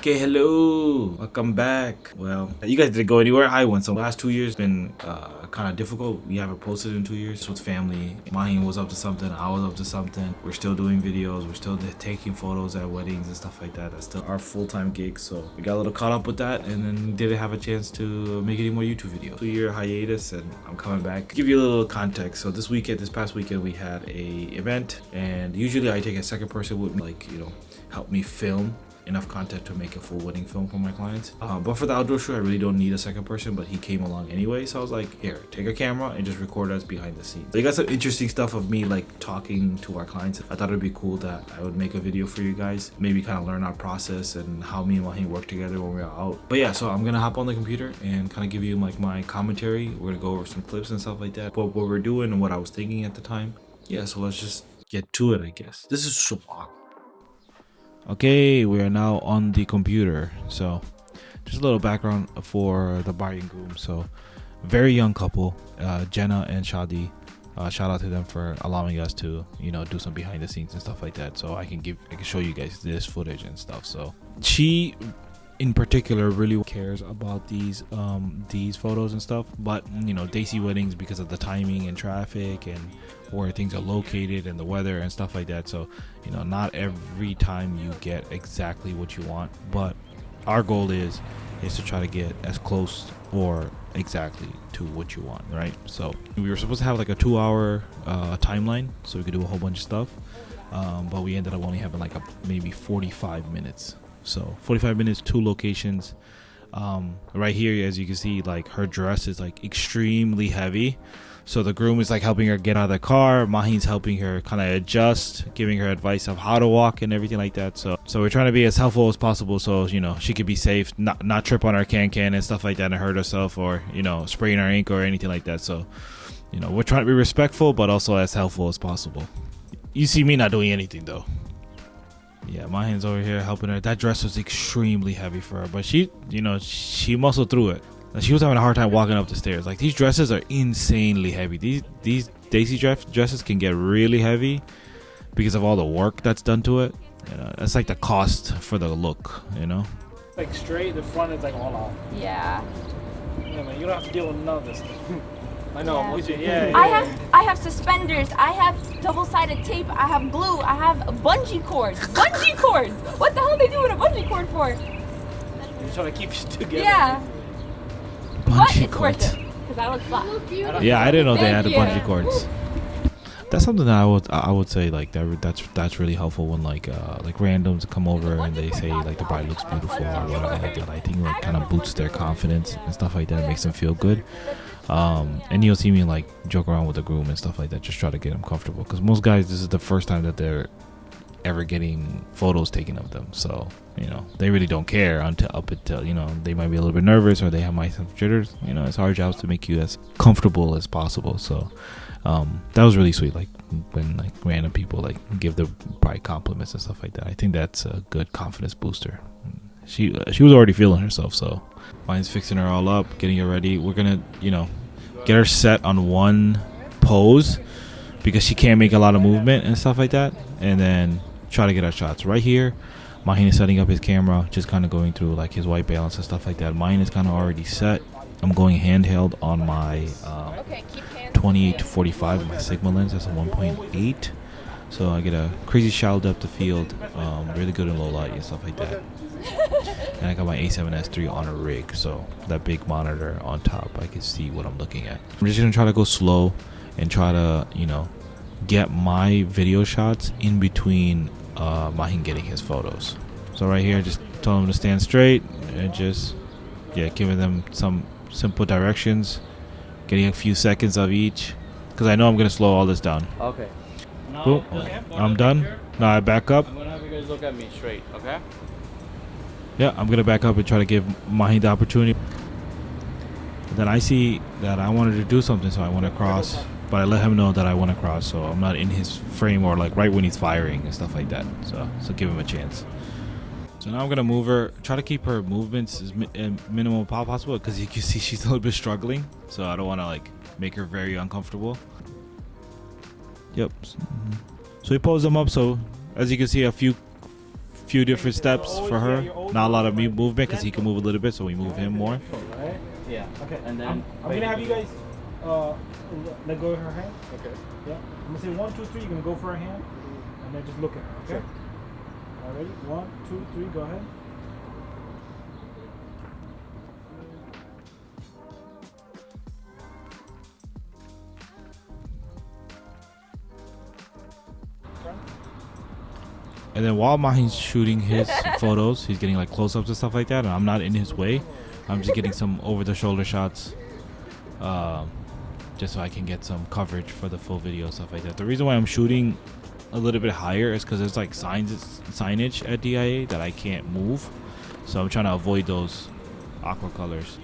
Okay, hello, welcome back. Well, you guys didn't go anywhere. I went. So last 2 years been kind of difficult. We haven't posted in 2 years with family. Mahin was up to something. I was up to something. We're still doing videos. We're still taking photos at weddings and stuff like that. That's still our full-time gig. So we got a little caught up with that, and then didn't have a chance to make any more YouTube videos. 2-year hiatus, and I'm coming back. Give you a little context. So this past weekend, we had a event, and usually I take a second person with me, like, you know, help me film enough content to make a full wedding film for my clients. But for the outdoor shoot, I really don't need a second person, but he came along anyway. So I was like, here, take a camera and just record us behind the scenes. They got some interesting stuff of me like talking to our clients. I thought it'd be cool that I would make a video for you guys, maybe kind of learn our process and how me and Mahin work together when we're out. But yeah, so I'm gonna hop on the computer and kind of give you like my commentary. We're gonna go over some clips and stuff like that, what we're doing and what I was thinking at the time. Yeah, so let's just get to it, I guess. This is so awkward. Okay, we are now on the computer. So just a little background for the bride and groom. So very young couple, Jenna and Shadi. Shout out to them for allowing us to, you know, do some behind the scenes and stuff like that. So I can show you guys this footage and stuff. So she in particular really cares about these photos and stuff, but you know, they see weddings because of the timing and traffic and where things are located and the weather and stuff like that. So you know, not every time you get exactly what you want, but our goal is to try to get as close or exactly to what you want, right? So we were supposed to have like a 2-hour timeline so we could do a whole bunch of stuff, but we ended up only having like maybe 45 minutes. So 45 minutes, 2 locations. Right here, as you can see, like her dress is like extremely heavy. So the groom is like helping her get out of the car. Mahin's helping her kind of adjust, giving her advice of how to walk and everything like that. So we're trying to be as helpful as possible, so you know she could be safe, not trip on our can and stuff like that and hurt herself, or you know, sprain her ankle or anything like that. So you know, we're trying to be respectful, but also as helpful as possible. You see me not doing anything though. Yeah, Mahin's over here helping her. That dress was extremely heavy for her, but she, you know, she muscled through it. She was having a hard time walking up the stairs. Like, these dresses are insanely heavy. These Daisy dresses can get really heavy because of all the work that's done to it. You know, that's like the cost for the look, you know? Like straight, the front is like all out. Yeah. Yeah, man, you don't have to deal with none of this. I know. Yeah. I have suspenders. I have double-sided tape. I have glue. I have bungee cords. Bungee cords. What the hell are they doing a bungee cord for? You're trying to keep you together. Yeah. But it's worth it because I look flat. Yeah, I didn't know they had the bungee cords. That's something that I would say like that's really helpful when like randoms come over and they say like the bride looks beautiful or whatever like that. I think like kind of boosts their confidence and stuff like that. It makes them feel good. And you'll see me like joke around with the groom and stuff like that, just try to get them comfortable, because most guys, this is the first time that they're ever getting photos taken of them, so you know, they really don't care up until you know, they might be a little bit nervous or they might have jitters. You know, it's our job to make you as comfortable as possible. So that was really sweet, like when like random people like give the bride compliments and stuff like that. I think that's a good confidence booster. She was already feeling herself, so mine's fixing her all up, getting her ready. We're gonna, you know, get her set on one pose because she can't make a lot of movement and stuff like that, and then try to get our shots. Right here, Mahin is setting up his camera, just kind of going through like his white balance and stuff like that. Mine is kind of already set. I'm going handheld on my 28 to 45 my Sigma lens. That's a 1.8, so I get a crazy shallow depth of field, really good in low light and stuff like that. And I got my A7S III on a rig, so that big monitor on top, I can see what I'm looking at. I'm just gonna try to go slow and try to, you know, get my video shots in between Mahin getting his photos. So right here, just tell him to stand straight and just, yeah, giving them some simple directions, getting a few seconds of each, because I know I'm gonna slow all this down. Okay. Boom. I'm done. Now I back up. I'm gonna have you guys look at me straight, okay? Yeah, I'm gonna back up and try to give Mahin the opportunity. Then I see that I wanted to do something, so I went across, but I let him know that I went across, so I'm not in his frame or like right when he's firing and stuff like that. So give him a chance. So now I'm gonna move her, try to keep her movements as minimal as possible, because you can see she's a little bit struggling. So I don't want to like make her very uncomfortable. Yep. So we pose them up. So as you can see, a few few different steps for her. Not a lot of movement because he can move a little bit, so we move him more. Right? Yeah. Okay. And then I'm gonna have you guys let go of her hand. Okay. Yeah. I'm gonna say 1, 2, 3. You're gonna go for her hand, and then just look at her. Okay. All ready? 1, 2, 3. Go ahead. And then while Mahi's shooting his photos, he's getting like close-ups and stuff like that, and I'm not in his way. I'm just getting some over-the-shoulder shots, just so I can get some coverage for the full video, stuff like that. The reason why I'm shooting a little bit higher is because there's like signage at DIA that I can't move, so I'm trying to avoid those aqua colors.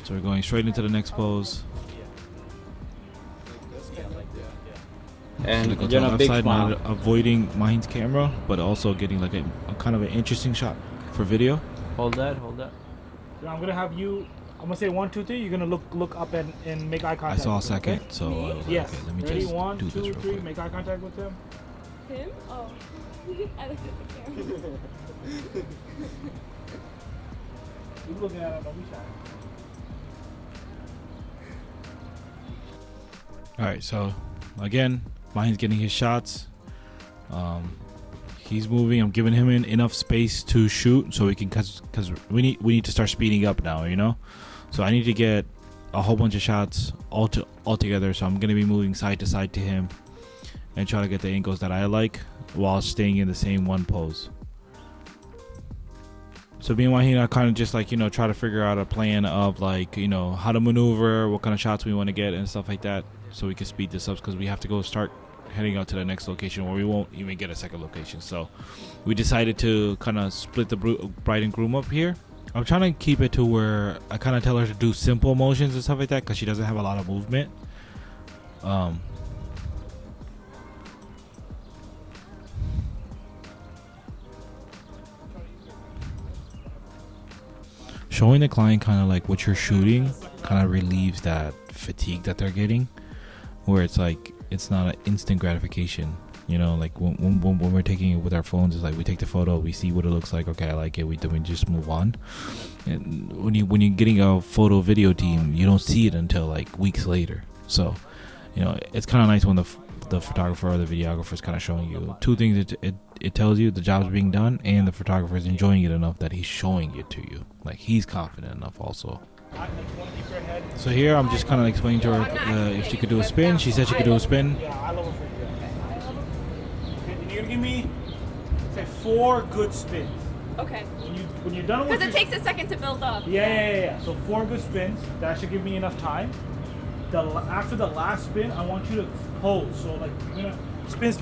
So we're going straight into the next pose. And Go to you're the a left big side, smile. not avoiding Mahin's camera, but also getting like a kind of an interesting shot for video. Hold that. Hold that. So I'm gonna have you. I'm gonna say 1, 2, 3. You're gonna look up and make eye I contact. saw a with him, second, okay? so I was like, Yes. okay, let me Ready? just 1, do this 2, real 3. quick. Make eye contact with him. Him? Oh. I looked at the camera. You looking at him? Don't be shy. All right, so again, Mahin's getting his shots. He's moving. I'm giving him enough space to shoot, so we can, cause we need to start speeding up now, you know. So I need to get a whole bunch of shots all together. So I'm gonna be moving side to side to him and try to get the angles that I like while staying in the same one pose. So me and Mahin are kind of just like, you know, try to figure out a plan of like, you know, how to maneuver, what kind of shots we want to get and stuff like that, so we can speed this up, because we have to go start heading out to the next location, or we won't even get a second location. So we decided to kind of split the bride and groom up here. I'm trying to keep it to where I kind of tell her to do simple motions and stuff like that, because she doesn't have a lot of movement. Showing the client kind of like what you're shooting kind of relieves that fatigue that they're getting, where it's like it's not an instant gratification, you know. Like when we're taking it with our phones, it's like we take the photo, we see what it looks like, okay, I like it, we just move on. And when you're getting a photo video team, you don't see it until like weeks later. So, you know, it's kind of nice when the photographer or the videographer is kind of showing you two things. It tells you the job's being done, and the photographer is enjoying it enough that he's showing it to you. Like he's confident enough also. So here I'm just kind of explaining to her if she could do a spin. She said she could do a spin. Yeah, I love a freak. Okay, and you're gonna give me say 4 good spins. Okay. When you're done with Because it takes a second to build up. Yeah. So 4 good spins. That should give me enough time. After the last spin, I want you to pose. So like you're gonna spin,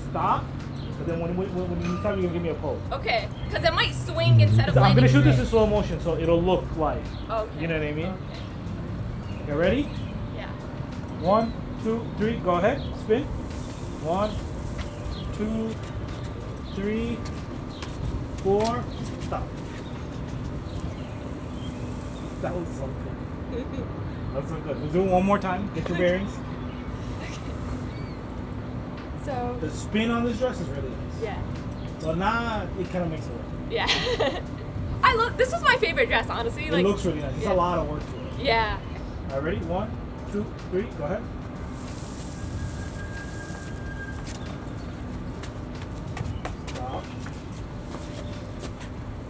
stop. But then when you stop, you're gonna give me a pose. Okay. Because it might swing instead of So I'm landing gonna shoot this straight. in slow motion, so it'll look like. Okay. You know what I mean? Okay. Okay, ready? Yeah. 1, 2, 3. Go ahead. Spin. 1, 2, 3, 4. Stop. That was so good. That's so good. We'll do it one more time. Get your bearings. So. The spin on this dress is really nice. Yeah. So now it kind of makes it work. Yeah. This was my favorite dress, honestly. It looks really nice. It's yeah. a lot of work to it. Yeah. All right, ready? 1, 2, 3. Go ahead. Stop.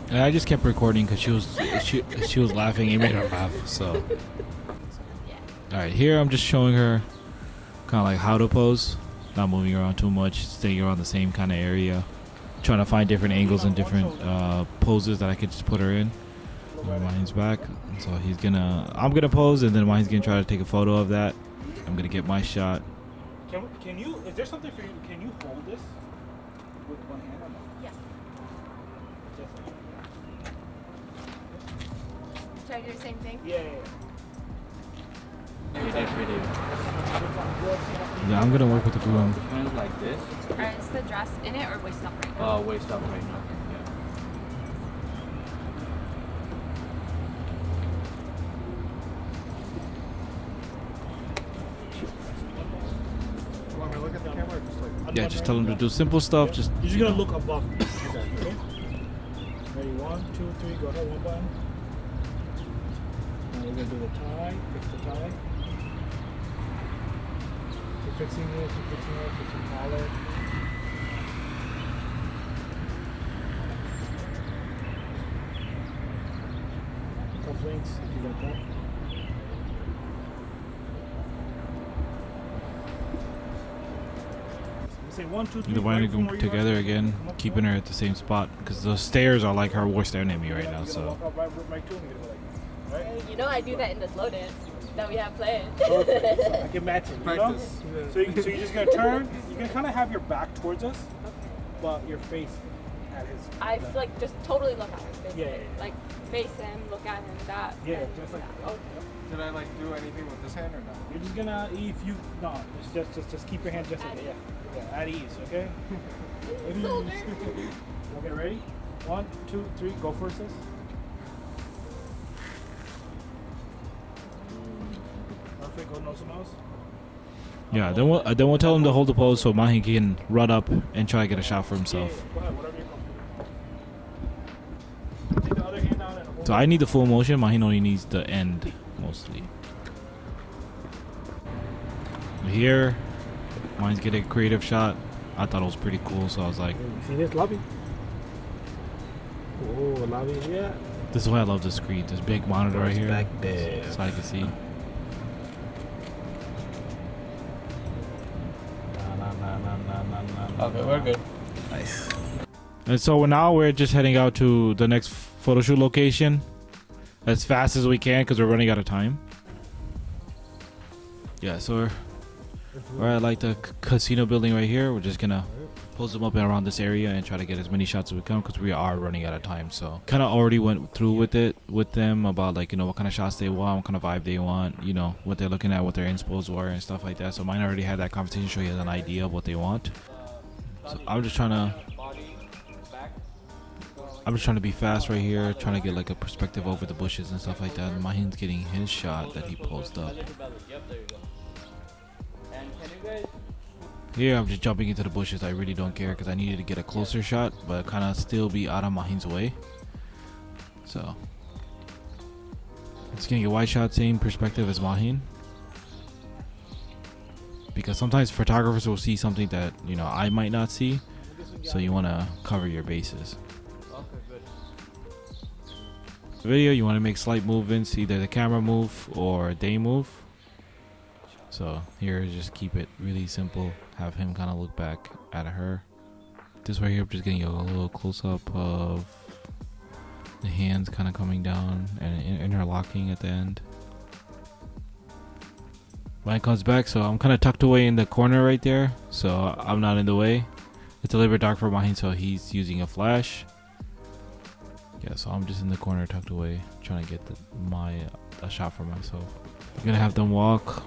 And I just kept recording because she was laughing. It made her laugh. So, all right, here I'm just showing her kind of like how to pose, not moving around too much, staying around the same kind of area, trying to find different angles and different poses that I could just put her in. Mine's back, so I'm gonna pose, and then mine's gonna try to take a photo of that. I'm gonna get my shot. Can you? Is there something for you? Can you hold this with one hand? Or no? Yeah. Just like that. Should I do the same thing? Yeah. Next video. Yeah, I'm gonna work with the groom. Hands like this. Is the dress in it or waist up right now? Waist up right now. just tell him to do simple stuff. Just You're just gonna look above. Okay. Ready? 1, 2, 3. Go ahead. One button. Now we're gonna do the tie. Fix the tie. Keep fixing it. Keep fixing it. Fix the collar. Cufflinks. If you got that. Say 1, 2, 3. the way to right from go where you together are. again, Come up, keeping her at the same spot because those stairs are like her worst enemy right now. You're gonna So walk up right to him. You're gonna go like, right? You know I do that in the slow dance that we have playing. Perfect. So I can match it. You know? Practice. So you're just gonna turn. You can kind of have your back towards us, but your face at his. I feel like just totally look at him. Basically. Yeah, yeah, yeah. Like face him, look at him, that. Yeah, and- just like that. Oh, Should I like do anything with this hand or no? You're just gonna if you no, just keep your hand just like that. Yeah, at ease. Okay. Okay, ready? 1, 2, 3. Go first, sis. Perfect. Go nose to nose. yeah, then we'll tell him to hold the pose so Mahi can run up and try to get a shot for himself. Yeah, go ahead. Whatever you're comfortable. Take the other hand down and hold. So I need the full motion. Mahi only needs the end mostly. Here, mine's getting a creative shot. I thought it was pretty cool, so I was like, You see this lobby? Oh, lobby, yeah. this is why I love the screen. This big monitor right here, Back there. so I can see. Okay, we're good. Nice. And so now we're just heading out to the next photo shoot location as fast as we can because we're running out of time. Yeah, so we're at like the casino building right here. We're just gonna pose them up and around this area and try to get as many shots as we can because we are running out of time. So kind of already went through with it with them about like, you know, what kind of shots they want, what kind of vibe they want, you know, what they're looking at, what their inspos were and stuff like that. So mine already had that conversation, so he has an idea of what they want. So I'm just trying to be fast right here, trying to get like a perspective over the bushes and stuff like that. And Mahin's getting his shot that he posed up. Yep, there you go. And can you guys? Here I'm just jumping into the bushes. I really don't care because I needed to get a closer shot, but kind of still be out of Mahin's way. So it's getting a wide shot, same perspective as Mahin. Because sometimes photographers will see something that, you know, I might not see. So you want to cover your bases. Okay, good. Video, you want to make slight movements, either the camera move or they move. So here, just keep it really simple. Have him kind of look back at her. This right here, I'm just getting a little close up of the hands kind of coming down and interlocking at the end. When it comes back, so I'm kind of tucked away in the corner right there, so I'm not in the way. It's a little bit dark for Mahin, so he's using a flash. Yeah, so I'm just in the corner tucked away, trying to get a shot for myself. I'm gonna have them walk.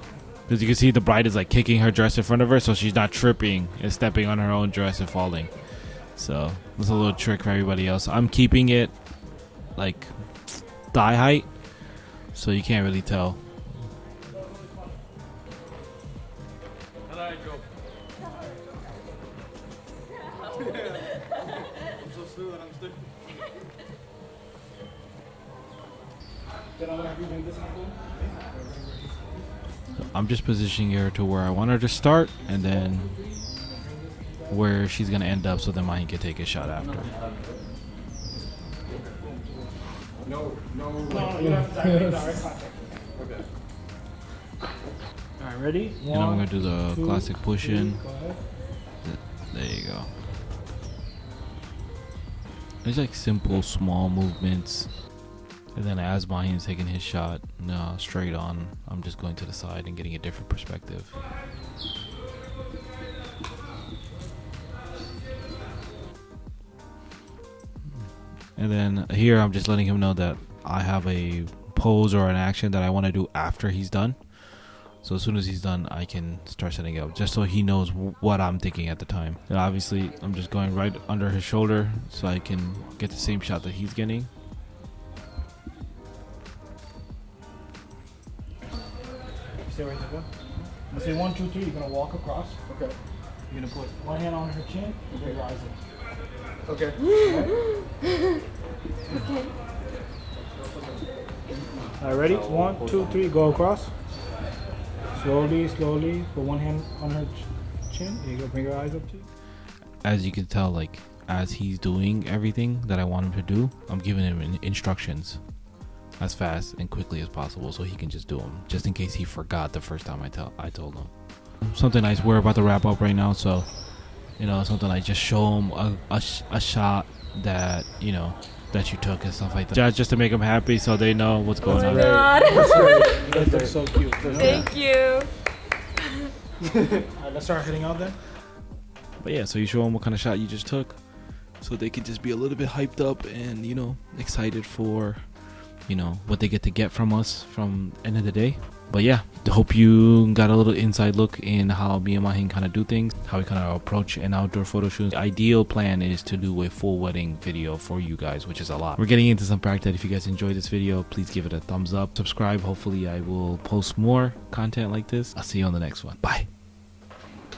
Because you can see the bride is like kicking her dress in front of her, so she's not tripping and stepping on her own dress and falling. So that's a little trick for everybody else. I'm keeping it like thigh height, so you can't really tell. I'm just positioning her to where I want her to start, and then where she's gonna end up, so then Mahin can take a shot after. No, you have to direct contact. Okay. Alright, ready? And I'm gonna do the 2, classic push 3, in. go ahead. There you go. It's like simple, small movements. And then as Mahin's taking his shot straight on, I'm just going to the side and getting a different perspective. And then here I'm just letting him know that I have a pose or an action that I want to do after he's done. So as soon as he's done, I can start setting up, just so he knows what I'm thinking at the time. And obviously, I'm just going right under his shoulder so I can get the same shot that he's getting. Stay right there. I'm gonna say 1, 2, 3. You're gonna walk across. Okay. You're gonna put one hand on her chin and bring her eyes up. Okay. Okay. Alright, ready? 1, 2, 3, go across. Slowly, slowly. Put one hand on her chin. There you go. Bring her eyes up to you. As you can tell, like as he's doing everything that I want him to do, I'm giving him instructions as fast and quickly as possible so he can just do them, just in case he forgot the first time I told him. Something nice. We're about to wrap up right now, so you know, something like just show him a shot that that you took and stuff like that, just to make them happy so they know what's going on. God. You guys look so cute. Thank you. Alright, let's start heading out then. But yeah, so you show them what kind of shot you just took so they can just be a little bit hyped up and excited for what they get from us from end of the day. But yeah, hope you got a little inside look in how me and Mahin kind of do things, how we kind of approach an outdoor photo shoot. The ideal plan is to do a full wedding video for you guys, which is a lot. We're getting into some practice. If you guys enjoyed this video, please give it a thumbs up, subscribe. Hopefully I will post more content like this. I'll see you on the next one. Bye.